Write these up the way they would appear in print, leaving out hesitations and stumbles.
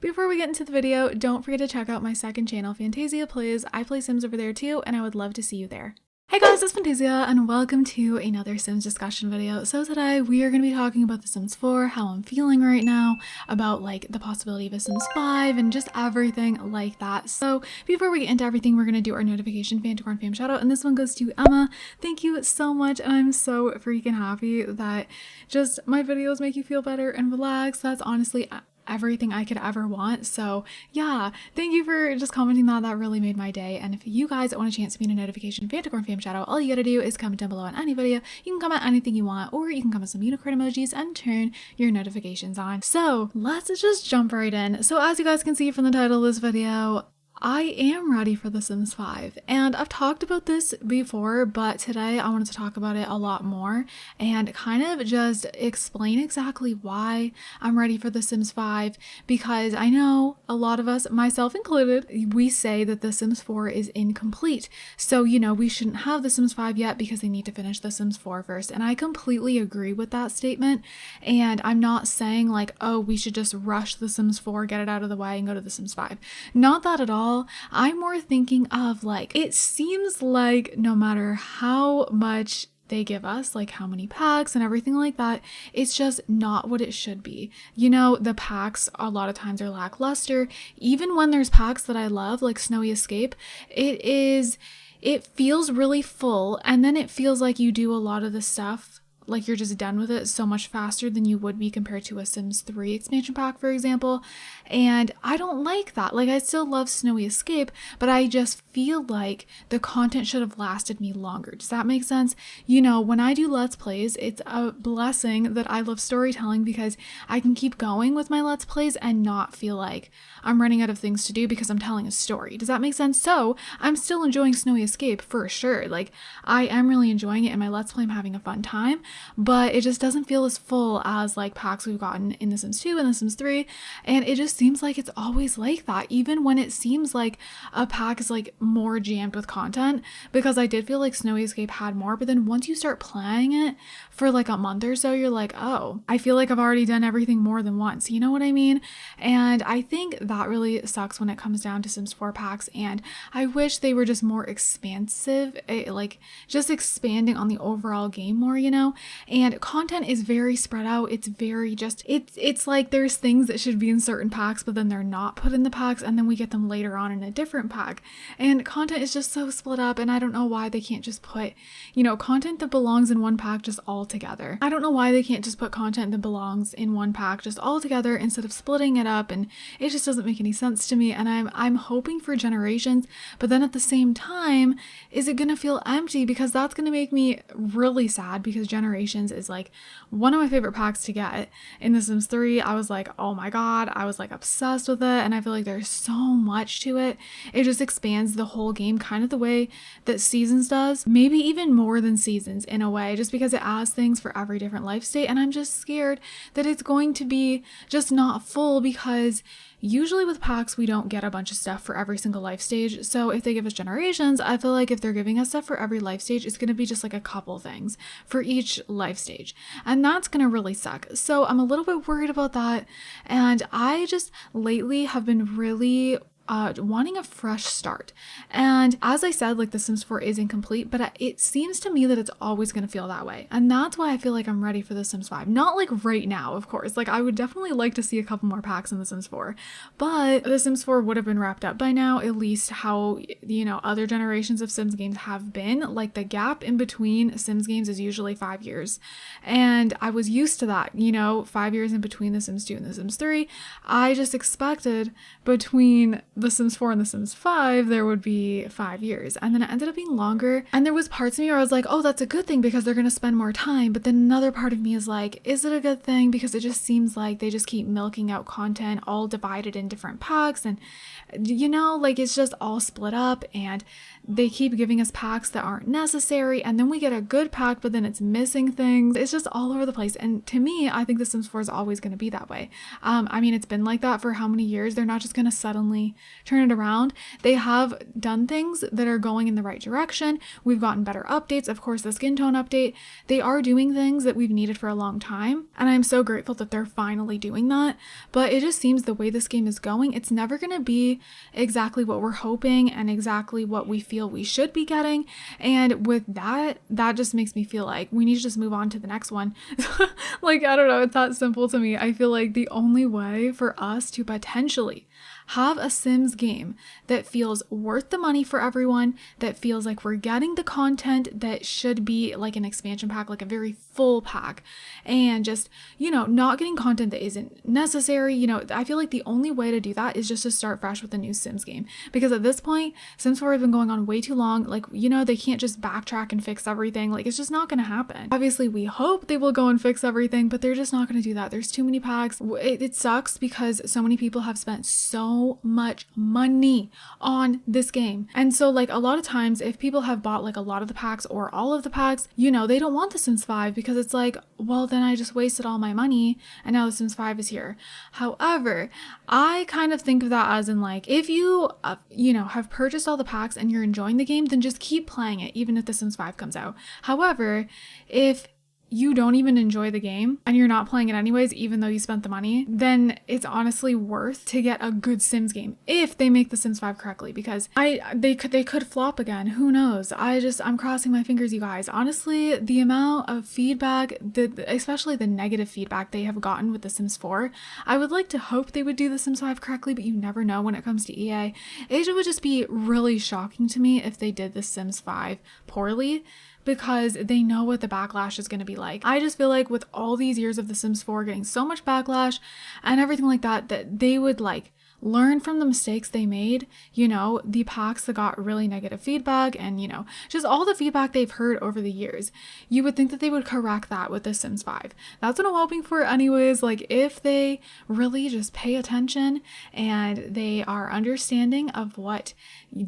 Before we get into the video, don't forget to check out my second channel, Fantayzia Plays. I play Sims over there too, and I would love to see you there. Hey guys, it's Fantayzia, and welcome to another Sims discussion video. So today we are going to be talking about The Sims 4, how I'm feeling right now, about like the possibility of a Sims 5, and just everything like that. So before we get into everything, we're going to do our notification Fantacorn fam shoutout, and this one goes to Emma. Thank you so much, and I'm so freaking happy that just my videos make you feel better and relax. That's honestly everything I could ever want. So yeah, thank you for just commenting that. That really made my day. And if you guys want a chance to be in a notification Fantacorn fam shoutout, all you gotta do is comment down below on any video. You can comment anything you want, or you can comment some unicorn emojis and turn your notifications on. So let's just jump right in. So as you guys can see from the title of this video, I am ready for The Sims 5, and I've talked about this before, but today I wanted to talk about it a lot more and kind of just explain exactly why I'm ready for The Sims 5, because I know a lot of us, myself included, we say that The Sims 4 is incomplete. So, you know, we shouldn't have The Sims 5 yet because they need to finish The Sims 4 first, and I completely agree with that statement, and I'm not saying like, oh, we should just rush The Sims 4, get it out of the way, and go to The Sims 5. Not that at all. I'm more thinking of like, it seems like no matter how much they give us, like how many packs and everything like that, it's just not what it should be. You know, the packs a lot of times are lackluster. Even when there's packs that I love, like Snowy Escape, it feels really full, and then it feels like you do a lot of the stuff, like you're just done with it so much faster than you would be compared to a Sims 3 expansion pack, for example. And I don't like that. Like, I still love Snowy Escape, but I just feel like the content should have lasted me longer. Does that make sense? You know, when I do Let's Plays, it's a blessing that I love storytelling because I can keep going with my Let's Plays and not feel like I'm running out of things to do because I'm telling a story. Does that make sense? So I'm still enjoying Snowy Escape for sure. Like, I am really enjoying it in my Let's Play. I'm having a fun time, but it just doesn't feel as full as like packs we've gotten in The Sims 2 and The Sims 3. And it just seems like it's always like that, even when it seems like a pack is like more jammed with content, because I did feel like Snowy Escape had more, but then once you start playing it for like a month or so, you're like, oh, I feel like I've already done everything more than once. You know what I mean? And I think that really sucks when it comes down to Sims 4 packs, and I wish they were just more expansive, like just expanding on the overall game more, you know? And content is very spread out. It's very just, it's like there's things that should be in certain packs, but then they're not put in the packs, and then we get them later on in a different pack. And content is just so split up, and I don't know why they can't just put, you know, content that belongs in one pack just all together. I don't know why they can't just put content that belongs in one pack just all together instead of splitting it up, and it just doesn't make any sense to me. And I'm hoping for Generations, but then at the same time, is it gonna feel empty? Because that's gonna make me really sad, because Generations is like one of my favorite packs to get. In The Sims 3, I was like, oh my god, I was like obsessed with it, and I feel like there's so much to it. It just expands the whole game kind of the way that Seasons does, maybe even more than Seasons in a way, just because it adds things for every different life state. And I'm just scared that it's going to be just not full, because usually with packs, we don't get a bunch of stuff for every single life stage. So if they give us Generations, I feel like if they're giving us stuff for every life stage, it's going to be just like a couple things for each life stage. And that's going to really suck. So I'm a little bit worried about that. And I just lately have been really wanting a fresh start. And as I said, like The Sims 4 is incomplete, but it seems to me that it's always going to feel that way. And that's why I feel like I'm ready for The Sims 5. Not like right now, of course. Like, I would definitely like to see a couple more packs in The Sims 4, but The Sims 4 would have been wrapped up by now, at least how, you know, other generations of Sims games have been. Like, the gap in between Sims games is usually 5 years. And I was used to that, you know, 5 years in between The Sims 2 and The Sims 3. I just expected between The Sims 4 and The Sims 5 there would be 5 years, and then it ended up being longer. And there was parts of me where I was like, oh, that's a good thing because they're gonna spend more time, but then another part of me is like, is it a good thing? Because it just seems like they just keep milking out content all divided in different packs, and you know, like it's just all split up, and they keep giving us packs that aren't necessary, and then we get a good pack, but then it's missing things. It's just all over the place. And to me, I think The Sims 4 is always going to be that way. I mean, it's been like that for how many years? They're not just going to suddenly turn it around. They have done things that are going in the right direction. We've gotten better updates. Of course, the skin tone update. They are doing things that we've needed for a long time. And I'm so grateful that they're finally doing that. But it just seems the way this game is going, it's never going to be exactly what we're hoping and exactly what we feel we should be getting. And with that just makes me feel like we need to just move on to the next one. Like, I don't know, it's that simple to me. I feel like the only way for us to potentially have a Sims game that feels worth the money for everyone, that feels like we're getting the content that should be like an expansion pack, like a very full pack, and just, you know, not getting content that isn't necessary. You know, I feel like the only way to do that is just to start fresh with a new Sims game, because at this point, Sims 4 has been going on way too long. Like, you know, they can't just backtrack and fix everything. Like, it's just not going to happen. Obviously, we hope they will go and fix everything, but they're just not going to do that. There's too many packs. It sucks because so many people have spent so much money on this game. And so, like, a lot of times if people have bought like a lot of the packs or all of the packs, you know, they don't want The Sims 5 because it's like, well, then I just wasted all my money and now The Sims 5 is here. However, I kind of think of that as in like, if you, you know, have purchased all the packs and you're enjoying the game, then just keep playing it even if The Sims 5 comes out. However, if you don't even enjoy the game and you're not playing it anyways, even though you spent the money, then it's honestly worth to get a good Sims game if they make The Sims 5 correctly, because they could flop again. Who knows? I'm crossing my fingers, you guys. Honestly, the amount of feedback, especially the negative feedback they have gotten with The Sims 4, I would like to hope they would do The Sims 5 correctly, but you never know when it comes to EA. It would just be really shocking to me if they did The Sims 5 poorly, because they know what the backlash is going to be like. I just feel like with all these years of The Sims 4 getting so much backlash and everything like that, that they would like learn from the mistakes they made, you know, the packs that got really negative feedback and, you know, just all the feedback they've heard over the years. You would think that they would correct that with The Sims 5. That's what I'm hoping for anyways. Like, if they really just pay attention and they are understanding of what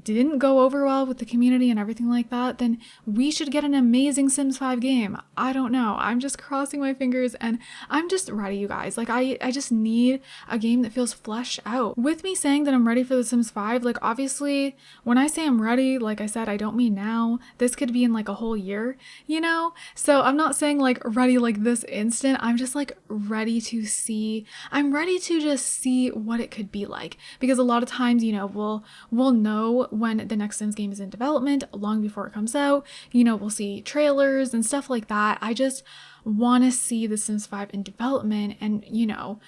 didn't go over well with the community and everything like that, then we should get an amazing Sims 5 game. I don't know. I'm just crossing my fingers and I'm just ready, you guys. Like, I just need a game that feels fleshed out. With me saying that I'm ready for The Sims 5, like, obviously when I say I'm ready, like I said, I don't mean now. This could be in like a whole year, you know? So I'm not saying like ready like this instant. I'm just like ready to see. I'm ready to just see what it could be like, because a lot of times, you know, we'll know when the next Sims game is in development long before it comes out. You know, we'll see trailers and stuff like that. I just want to see The Sims 5 in development, and, you know,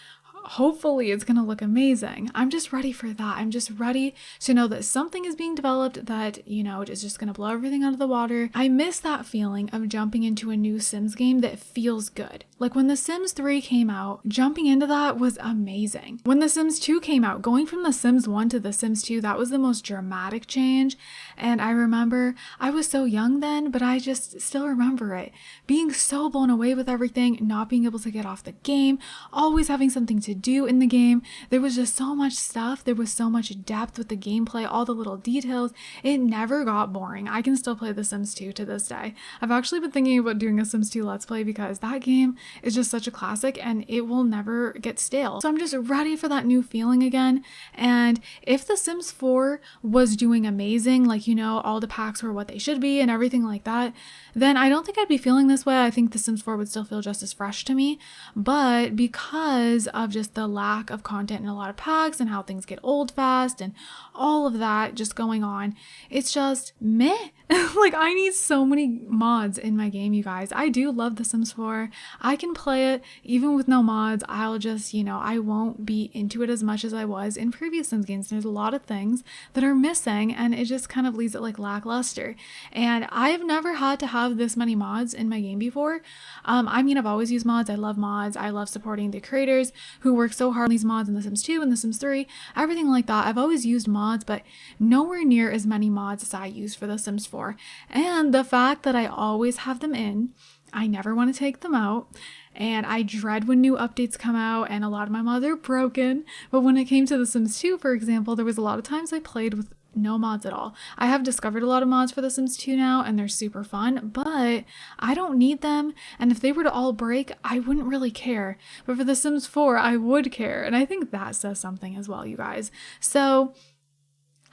hopefully it's going to look amazing. I'm just ready for that. I'm just ready to know that something is being developed that, you know, is just going to blow everything out of the water. I miss that feeling of jumping into a new Sims game that feels good. Like when The Sims 3 came out, jumping into that was amazing. When The Sims 2 came out, going from The Sims 1 to The Sims 2, that was the most dramatic change. And I remember I was so young then, but I just still remember it being so blown away with everything, not being able to get off the game, always having something to do in the game. There was just so much stuff. There was so much depth with the gameplay, all the little details. It never got boring. I can still play The Sims 2 to this day. I've actually been thinking about doing a Sims 2 Let's Play because that game is just such a classic and it will never get stale. So I'm just ready for that new feeling again. And if The Sims 4 was doing amazing, like, you know, all the packs were what they should be and everything like that, then I don't think I'd be feeling this way. I think The Sims 4 would still feel just as fresh to me. But because of just the lack of content in a lot of packs and how things get old fast and all of that just going on, it's just meh. Like, I need so many mods in my game, you guys. I do love The Sims 4. I can play it even with no mods. I'll just, you know, I won't be into it as much as I was in previous Sims games. There's a lot of things that are missing and it just kind of leaves it like lackluster. And I've never had to have this many mods in my game before. I mean, I've always used mods. I love mods. I love supporting the creators who work so hard on these mods in The Sims 2 and The Sims 3, everything like that. I've always used mods, but nowhere near as many mods as I use for The Sims 4. And the fact that I always have them in, I never want to take them out, and I dread when new updates come out, and a lot of my mods are broken. But when it came to The Sims 2, for example, there was a lot of times I played with no mods at all. I have discovered a lot of mods for The Sims 2 now, and they're super fun, but I don't need them. And if they were to all break, I wouldn't really care. But for The Sims 4, I would care. And I think that says something as well, you guys. So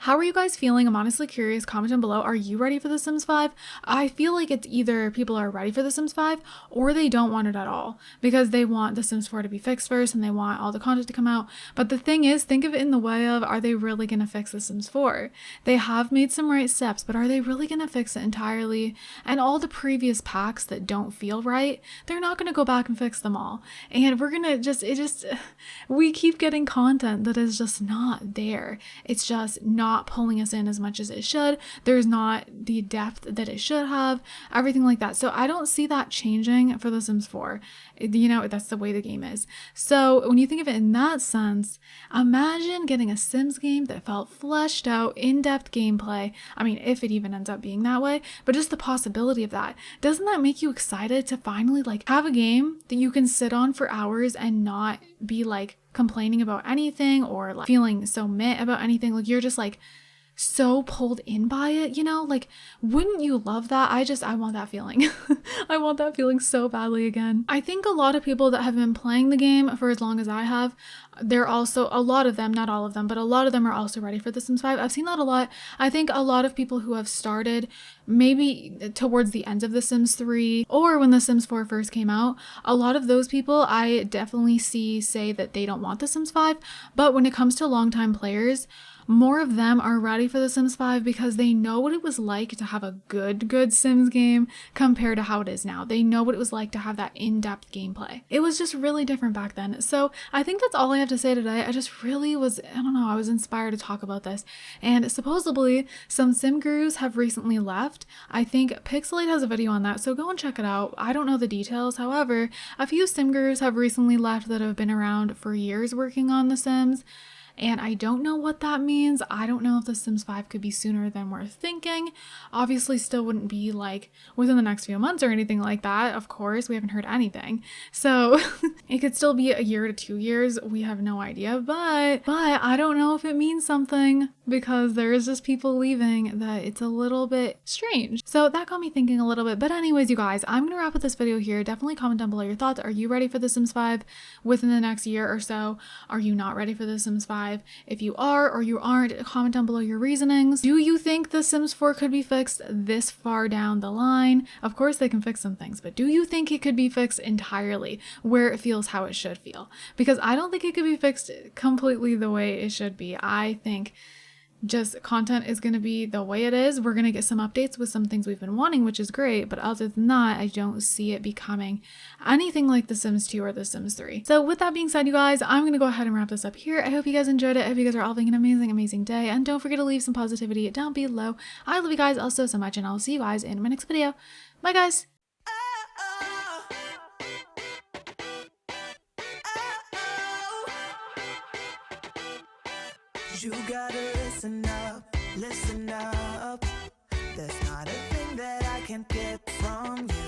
how are you guys feeling? I'm honestly curious. Comment down below. Are you ready for The Sims 5? I feel like it's either people are ready for The Sims 5 or they don't want it at all because they want The Sims 4 to be fixed first and they want all the content to come out. But the thing is, think of it in the way of, are they really going to fix The Sims 4? They have made some right steps, but are they really going to fix it entirely? And all the previous packs that don't feel right, they're not going to go back and fix them all. And we're going to we keep getting content that is just not there. It's just not pulling us in as much as it should. There's not the depth that it should have, everything like that. So I don't see that changing for The Sims 4. You know, that's the way the game is. So when you think of it in that sense, imagine getting a Sims game that felt fleshed out, in-depth gameplay. I mean, if it even ends up being that way, but just the possibility of that. Doesn't that make you excited to finally like have a game that you can sit on for hours and not be like complaining about anything or like feeling so meh about anything? Like you're just like so pulled in by it, you know? Like, wouldn't you love that? I want that feeling. I want that feeling so badly again. I think a lot of people that have been playing the game for as long as I have, they're also, a lot of them, not all of them, but a lot of them are also ready for The Sims 5. I've seen that a lot. I think a lot of people who have started maybe towards the end of The Sims 3 or when The Sims 4 first came out, a lot of those people I definitely see say that they don't want The Sims 5. But when it comes to longtime players, more of them are ready for The Sims 5 because they know what it was like to have a good Sims game compared to how it is now. They know what it was like to have that in-depth gameplay. It was just really different back then. So I think that's all I have to say today. I just really was, I don't know, I was inspired to talk about this. And supposedly some sim gurus have recently left. I think Pixelate has a video on that, so go and check it out. I don't know the details. However, a few sim gurus have recently left that have been around for years working on The Sims. And I don't know what that means. I don't know if The Sims 5 could be sooner than we're thinking. Obviously still wouldn't be like within the next few months or anything like that. Of course, we haven't heard anything. So it could still be a year to 2 years. We have no idea, but I don't know if it means something because there is just people leaving that it's a little bit strange. So that got me thinking a little bit. But anyways, you guys, I'm going to wrap up this video here. Definitely comment down below your thoughts. Are you ready for The Sims 5 within the next year or so? Are you not ready for The Sims 5? If you are or you aren't, comment down below your reasonings. Do you think The Sims 4 could be fixed this far down the line? Of course they can fix some things, but do you think it could be fixed entirely where it feels how it should feel? Because I don't think it could be fixed completely the way it should be. I think just content is going to be the way it is. We're going to get some updates with some things we've been wanting, which is great. But other than that, I don't see it becoming anything like The Sims 2 or The Sims 3. So with that being said, you guys, I'm going to go ahead and wrap this up here. I hope you guys enjoyed it. I hope you guys are all having an amazing day. And don't forget to leave some positivity down below. I love you guys all so much, and I'll see you guys in my next video. Bye, guys. You gotta listen up, there's not a thing that I can't get from you.